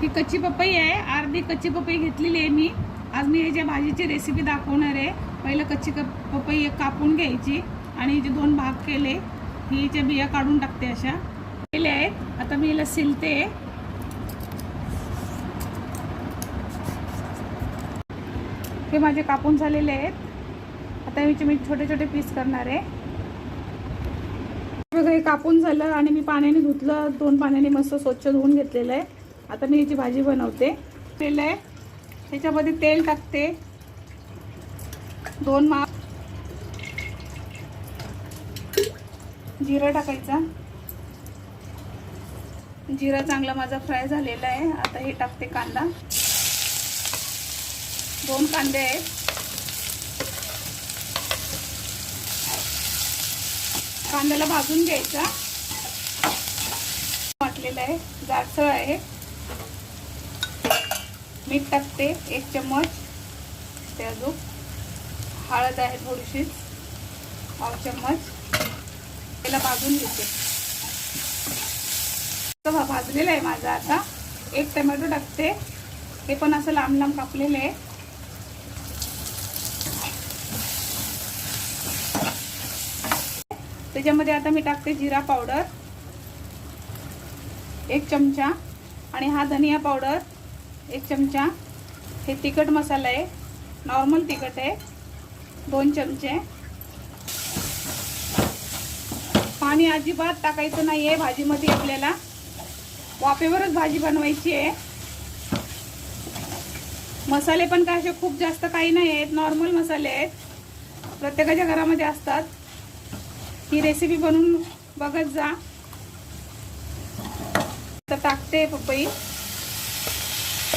ही कच्ची पपई आहे, अर्धी कच्ची पपई घेतलेली आहे मी। आज मी याच्या भाजीची रेसिपी दाखवणार आहे। पहिलं कच्ची पपई कापून घ्यायची आणि जे दोन भाग केले, हिच्या बिया काढून टाकते अशा केले आहेत। आता मी हिला सिलते। हे माझे कापून झालेले आहेत। आता याचे मी छोटे छोटे पीस करणार आहे। बघा हे कापून झालं आणि मी पाण्याने धुतलं, 2 पाण्याने मस्त स्वच्छ धुवून घेतलेलं आहे। आता मी याची भाजी बनवते। तेल आहे, त्याच्यामध्ये तेल टाकते, 2 माप जिरा टाकायचा। जिरा चांगला माझा फ्राय झालेला आहे। आता हे टाकते कांदा, 2 कांदे आहेत। कांद्याला भाजून घ्यायचा, वाटलेला आहे, जाडसर आहे। मीठ टाकते 1 चम्मच, ते अजून हळद आहे थोडीशी, 1 चम्मच। त्याला भाजून घेते। भाजलेला आहे माझा। आता 1 टोमॅटो टाकते, हे पण असं लांब लांब कापलेले आहे। त्याच्यामध्ये आता मी टाकते जिरा पावडर 1 चमचा आणि हा धनिया पावडर 1 चमचा। हे तिखट मसाला आहे, नॉर्मल तिखट आहे, 2 चमचे। पाणी अजिबात टाकायचं नाही आहे भाजीमध्ये, आपल्याला वाफेवरच भाजी बनवायची आहे। मसाले पण काय असे खूप जास्त काही नाही आहेत, नॉर्मल मसाले आहेत, प्रत्येकाच्या घरामध्ये असतात। ही रेसिपी बनवून बघत जा। आता टाकते पपई,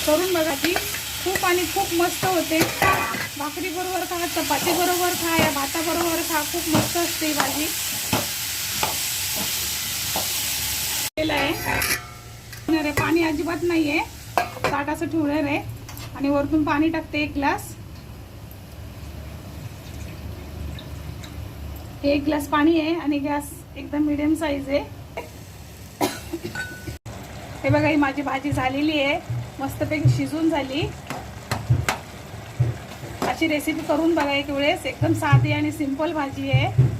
करून बघा, ती खूप आणि खूप मस्त होते। भाकरी बरोबर खा, चपाती बरोबर खा, या भाता बरोबर खा, खूप मस्त असते ही भाजी। आहे पाणी अजिबात नाहीये, ताट असं ठेवणार आहे आणि वरतून पाणी टाकते 1 ग्लास। हे 1 ग्लास पाणी आहे आणि गॅस एकदम मीडियम साईज आहे। हे बघा, ही माझी भाजी झालेली आहे, मस्तपैकी शिजून झाली। अशी रेसिपी करून बघा एक वेळेस, एकदम साधी आणि सिंपल भाजी आहे।